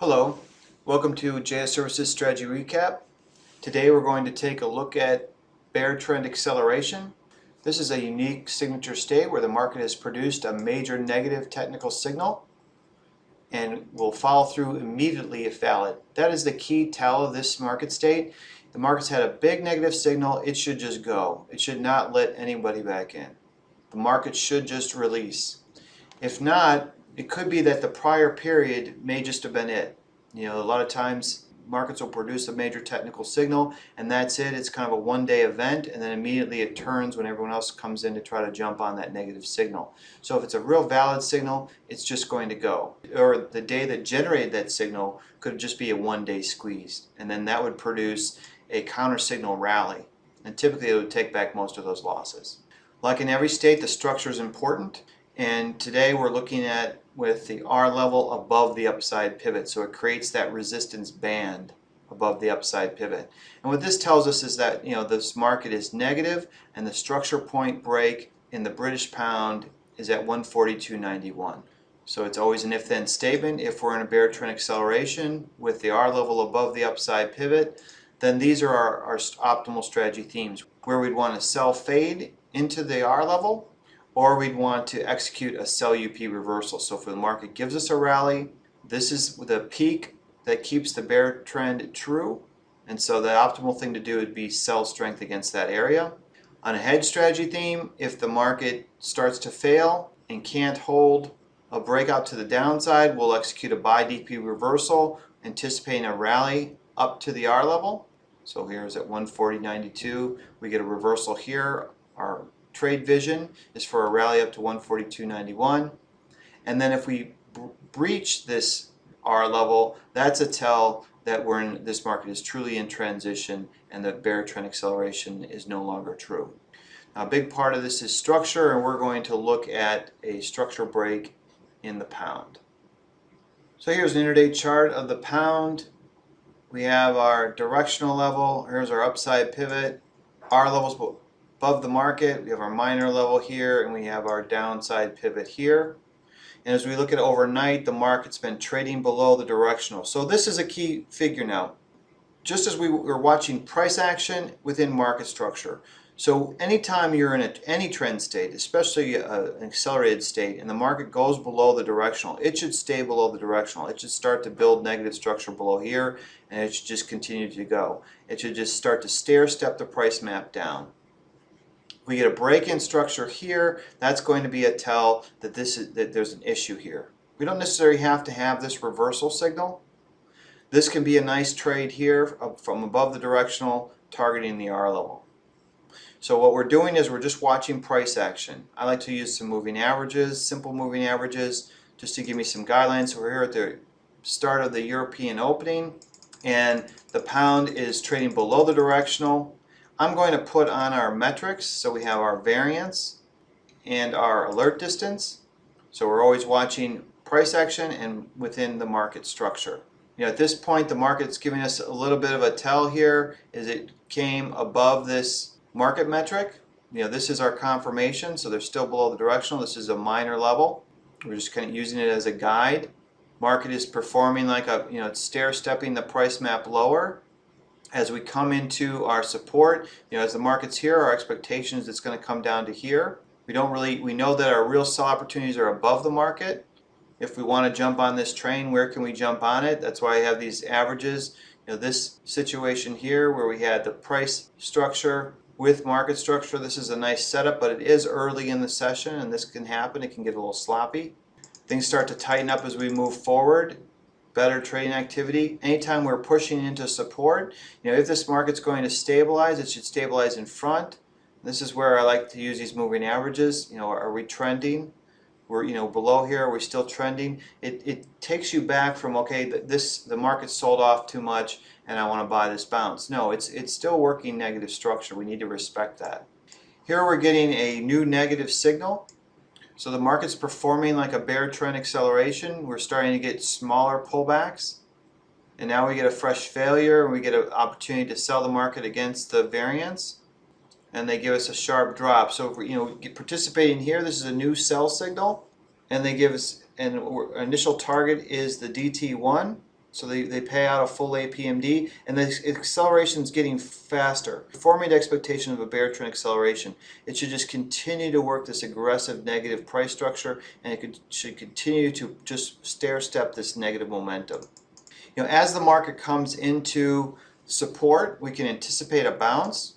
Hello, welcome to JS Services Strategy Recap. Today we're going to take a look at bear trend acceleration. This is a unique signature state where the market has produced a major negative technical signal and will follow through immediately if valid. That is the key tell of this market state. The market's had a big negative signal, it should just go. It should not let anybody back in. The market should just release. If not, it could be that the prior period may just have been it. A lot of times markets will produce a major technical signal and that's it. It's kind of a one-day event and then immediately it turns when everyone else comes in to try to jump on that negative signal. So if it's a real valid signal, it's just going to go. Or the day that generated that signal could just be a one-day squeeze, and then that would produce a counter-signal rally. And typically it would take back most of those losses. Like in every state, the structure is important. And today we're looking at with the R level above the upside pivot. So it creates that resistance band above the upside pivot. And what this tells us is that this market is negative and the structure point break in the British pound is at 142.91. So it's always an if then statement. If we're in a bear trend acceleration with the R level above the upside pivot, then these are our optimal strategy themes where we'd want to sell fade into the R level, or we'd want to execute a sell UP reversal. So if the market gives us a rally, this is the peak that keeps the bear trend true, and so the optimal thing to do would be sell strength against that area. On a hedge strategy theme, if the market starts to fail and can't hold a breakout to the downside, we'll execute a buy DP reversal, anticipating a rally up to the R level. So here's at 140.92, we get a reversal here. Our trade vision is for a rally up to 142.91, and then if we breach this R level, that's a tell that this market is truly in transition and that bear trend acceleration is no longer true. Now, a big part of this is structure, and we're going to look at a structure break in the pound. So here's an intraday chart of the pound. We have our directional level. Here's our upside pivot. R levels above the market, we have our minor level here, and we have our downside pivot here. And as we look at overnight, the market's been trading below the directional. So this is a key figure now. Just as we were watching price action within market structure. So anytime you're in any trend state, especially an accelerated state, and the market goes below the directional, it should stay below the directional. It should start to build negative structure below here, and it should just continue to go. It should just start to stair step the price map down. We get a break-in structure here, that's going to be a tell that there's an issue here. We don't necessarily have to have this reversal signal. This can be a nice trade here from above the directional, targeting the R level. So what we're doing is we're just watching price action. I like to use some moving averages, simple moving averages, just to give me some guidelines. So we're here at the start of the European opening, and the pound is trading below the directional. I'm going to put on our metrics, so we have our variance and our alert distance. So we're always watching price action and within the market structure. At this point, the market's giving us a little bit of a tell here, is it came above this market metric. This is our confirmation, so they're still below the directional. This is a minor level. We're just kind of using it as a guide. Market is performing like it's stair-stepping the price map lower. As we come into our support, as the market's here, our expectation is it's going to come down to here. We know that our real sell opportunities are above the market. If we want to jump on this train, where can we jump on it? That's why I have these averages. This situation here where we had the price structure with market structure, this is a nice setup, but it is early in the session and this can happen. It can get a little sloppy. Things start to tighten up as we move forward. Better trading activity. Anytime we're pushing into support, if this market's going to stabilize, it should stabilize in front. This is where I like to use these moving averages. Are we trending? We're below here. Are we still trending? It takes you back from, okay, the market sold off too much and I want to buy this bounce. No, it's still working negative structure. We need to respect that. Here we're getting a new negative signal. So the market's performing like a bear trend acceleration. We're starting to get smaller pullbacks. And now we get a fresh failure and we get an opportunity to sell the market against the variance. And they give us a sharp drop. So if we're participating here, this is a new sell signal. And they give us, and our initial target is the DT1. So they pay out a full APMD, and the acceleration is getting faster. Forming the expectation of a bear trend acceleration, it should just continue to work this aggressive negative price structure, and should continue to just stair-step this negative momentum. As the market comes into support, we can anticipate a bounce,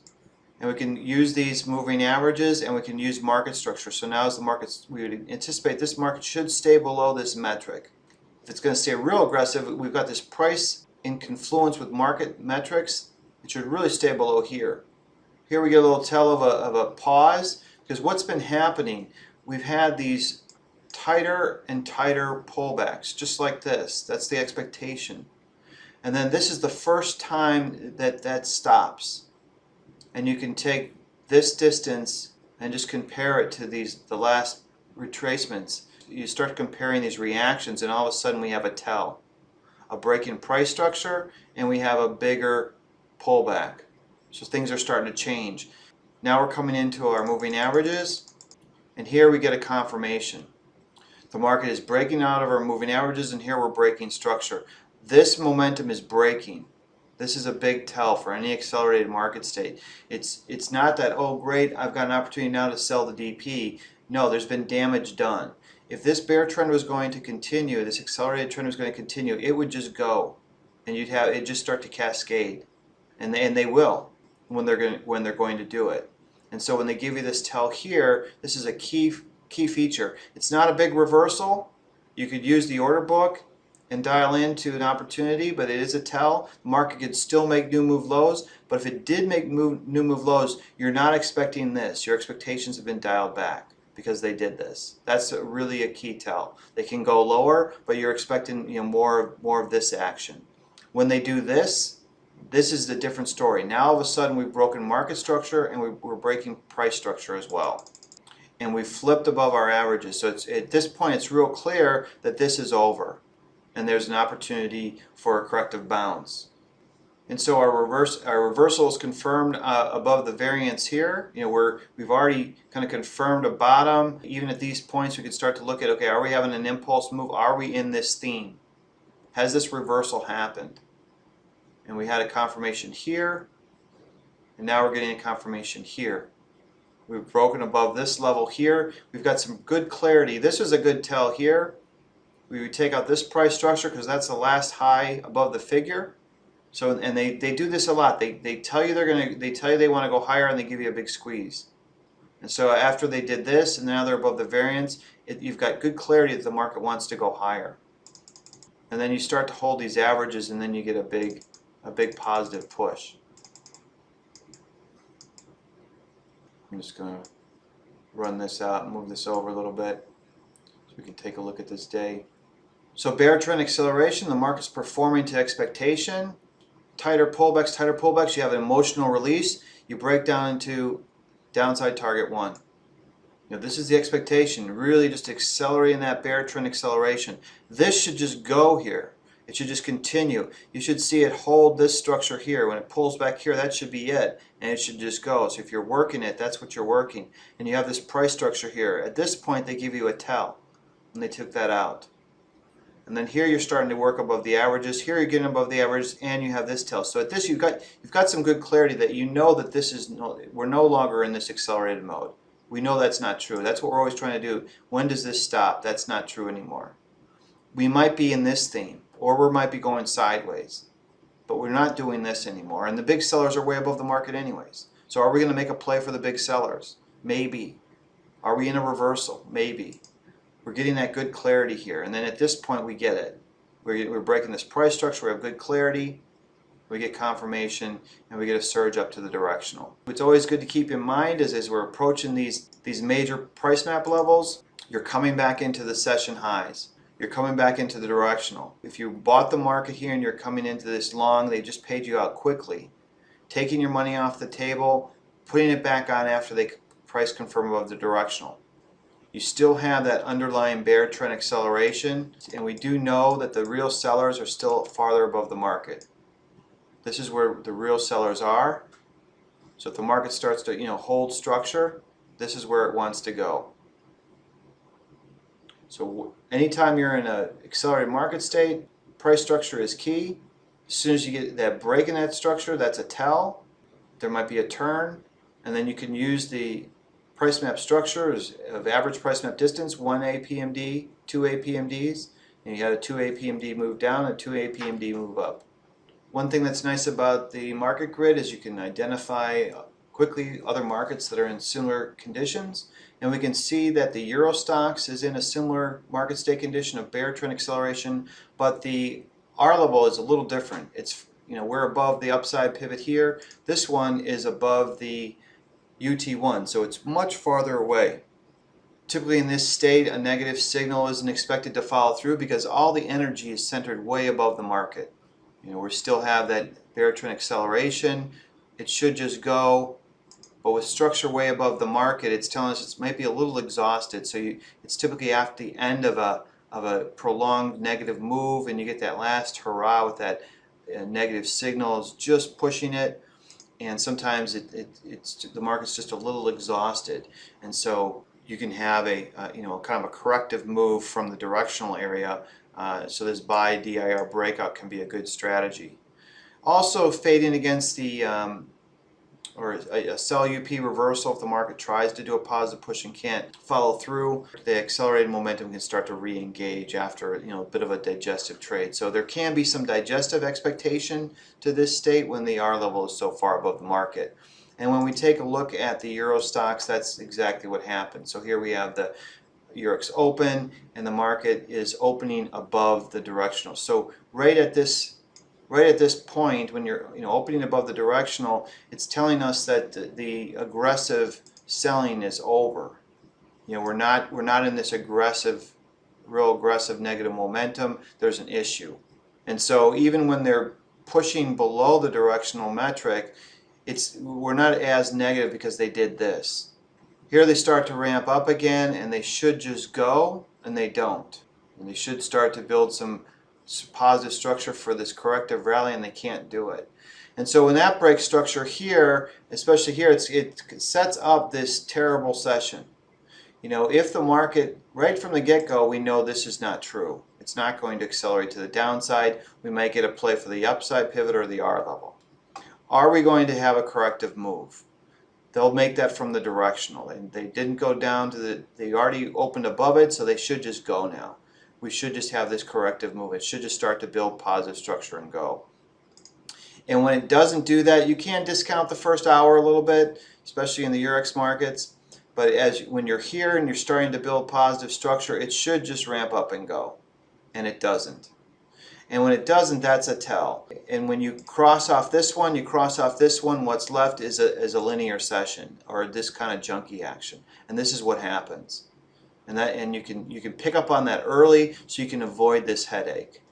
and we can use these moving averages, and we can use market structure. So now as the markets, we would anticipate this market should stay below this metric. If it's going to stay real aggressive, we've got this price in confluence with market metrics. It should really stay below here. Here we get a little tell of a pause, because what's been happening, we've had these tighter and tighter pullbacks, just like this. That's the expectation. And then this is the first time that stops. And you can take this distance and just compare it to the last retracements. You start comparing these reactions, and all of a sudden we have a tell, a break in price structure, and we have a bigger pullback. So things are starting to change. Now we're coming into our moving averages, and here we get a confirmation. The market is breaking out of our moving averages, and here we're breaking structure. This momentum is breaking. This is a big tell for any accelerated market state. It's not that, oh great, I've got an opportunity now to sell the DP. No, there's been damage done. If this bear trend was going to continue, this accelerated trend was going to continue, it would just go, and it just start to cascade, and they will when they're going to do it. And so when they give you this tell here, this is a key feature. It's not a big reversal. You could use the order book and dial into an opportunity, but it is a tell. The market could still make new move lows, but if it did make new move lows, you're not expecting this. Your expectations have been dialed back because they did this. That's really a key tell. They can go lower, but you're expecting more of this action. When they do this, this is the different story. Now all of a sudden we've broken market structure, and we're breaking price structure as well. And we've flipped above our averages. So at this point it's real clear that this is over, and there's an opportunity for a corrective bounce. And so our reversal is confirmed above the variance here. We've already kind of confirmed a bottom. Even at these points, we can start to look at, okay, are we having an impulse move? Are we in this theme? Has this reversal happened? And we had a confirmation here, and now we're getting a confirmation here. We've broken above this level here. We've got some good clarity. This was a good tell here. We would take out this price structure because that's the last high above the figure. So, and they do this a lot. They tell you they want to go higher, and they give you a big squeeze. And so after they did this, and now they're above the variance, you've got good clarity that the market wants to go higher. And then you start to hold these averages, and then you get a big positive push. I'm just going to run this out and move this over a little bit so we can take a look at this day. So bear trend acceleration, the market's performing to expectation. Tighter pullbacks, you have an emotional release. You break down into downside target 1. This is the expectation, really just accelerating that bear trend acceleration. This should just go here. It should just continue. You should see it hold this structure here. When it pulls back here, that should be it, and it should just go. So if you're working it, that's what you're working. And you have this price structure here. At this point, they give you a tell, and they took that out. And then here you're starting to work above the averages. Here you're getting above the averages, and you have this tell. So at this, you've got some good clarity that you know that we're no longer in this accelerated mode. We know that's not true. That's what we're always trying to do. When does this stop? That's not true anymore. We might be in this theme, or we might be going sideways, but we're not doing this anymore. And the big sellers are way above the market anyways. So are we going to make a play for the big sellers? Maybe. Are we in a reversal? Maybe. We're getting that good clarity here, and then at this point we get it. We're breaking this price structure, we have good clarity, we get confirmation, and we get a surge up to the directional. What's always good to keep in mind is as we're approaching these major price map levels, you're coming back into the session highs. You're coming back into the directional. If you bought the market here and you're coming into this long, they just paid you out quickly. Taking your money off the table, putting it back on after they price confirm above the directional. You still have that underlying bear trend acceleration, and we do know that the real sellers are still farther above the market. This is where the real sellers are. So if the market starts to hold structure, this is where it wants to go. So anytime you're in an accelerated market state, price structure is key. As soon as you get that break in that structure, that's a tell. There might be a turn, and then you can use the price map structure of average price map distance, 1 APMD, 2 APMDs, and you had a 2 APMD move down, a 2 APMD move up. One thing that's nice about the market grid is you can identify quickly other markets that are in similar conditions, and we can see that the Euro Stoxx is in a similar market state condition of bear trend acceleration, but the R level is a little different. It's, we're above the upside pivot here. This one is above the UT1, so it's much farther away. Typically in this state, a negative signal isn't expected to follow through because all the energy is centered way above the market. We still have that bear trend acceleration. It should just go, but with structure way above the market, it's telling us it might be a little exhausted. So it's typically after the end of a prolonged negative move, and you get that last hurrah with that negative signal is just pushing it, and sometimes the market's just a little exhausted, and so you can have a kind of a corrective move from the directional area. So this buy DIR breakout can be a good strategy. Also fading against the or a sell UP reversal if the market tries to do a positive push and can't follow through. The accelerated momentum can start to re-engage after a bit of a digestive trade. So there can be some digestive expectation to this state when the R level is so far above the market. And when we take a look at the Euro Stoxx, that's exactly what happened. So here we have the Eurex open, and the market is opening above the directional. So right at this point, when you're opening above the directional, it's telling us that the aggressive selling is over. We're not in this real aggressive negative momentum. There's an issue, and so even when they're pushing below the directional metric, we're not as negative because they did this. Here they start to ramp up again, and they should just go, and they don't. And they should start to build some positive structure for this corrective rally, and they can't do it. And so when that breaks structure here, especially here, it sets up this terrible session. If the market, right from the get-go, we know this is not true. It's not going to accelerate to the downside. We might get a play for the upside pivot or the R level. Are we going to have a corrective move? They'll make that from the directional. They didn't go down to they already opened above it, so they should just go now. We should just have this corrective move. It should just start to build positive structure and go. And when it doesn't do that, you can discount the first hour a little bit, especially in the Eurex markets. But when you're here and you're starting to build positive structure, it should just ramp up and go. And it doesn't. And when it doesn't, that's a tell. And when you cross off this one, what's left is a linear session or this kind of junky action. And this is what happens. And you can pick up on that early so you can avoid this headache.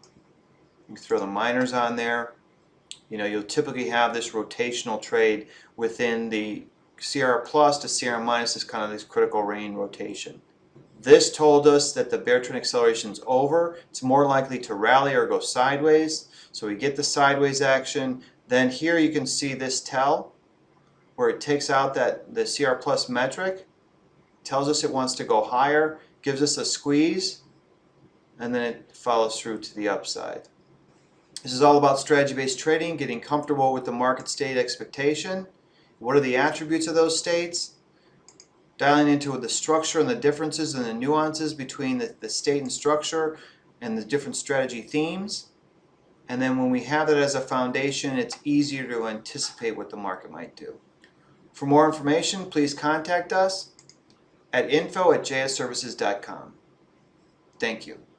You can throw the minors on there. You'll typically have this rotational trade within the CR plus to CR minus, is kind of this critical range rotation. This told us that the bear trend acceleration is over. It's more likely to rally or go sideways. So we get the sideways action. Then here you can see this tell where it takes out the CR plus metric, tells us it wants to go higher, gives us a squeeze, and then it follows through to the upside. This is all about strategy-based trading, getting comfortable with the market state expectation. What are the attributes of those states? Dialing into the structure and the differences and the nuances between the state and structure and the different strategy themes. And then when we have that as a foundation, it's easier to anticipate what the market might do. For more information, please contact us at info@jsservices.com. Thank you.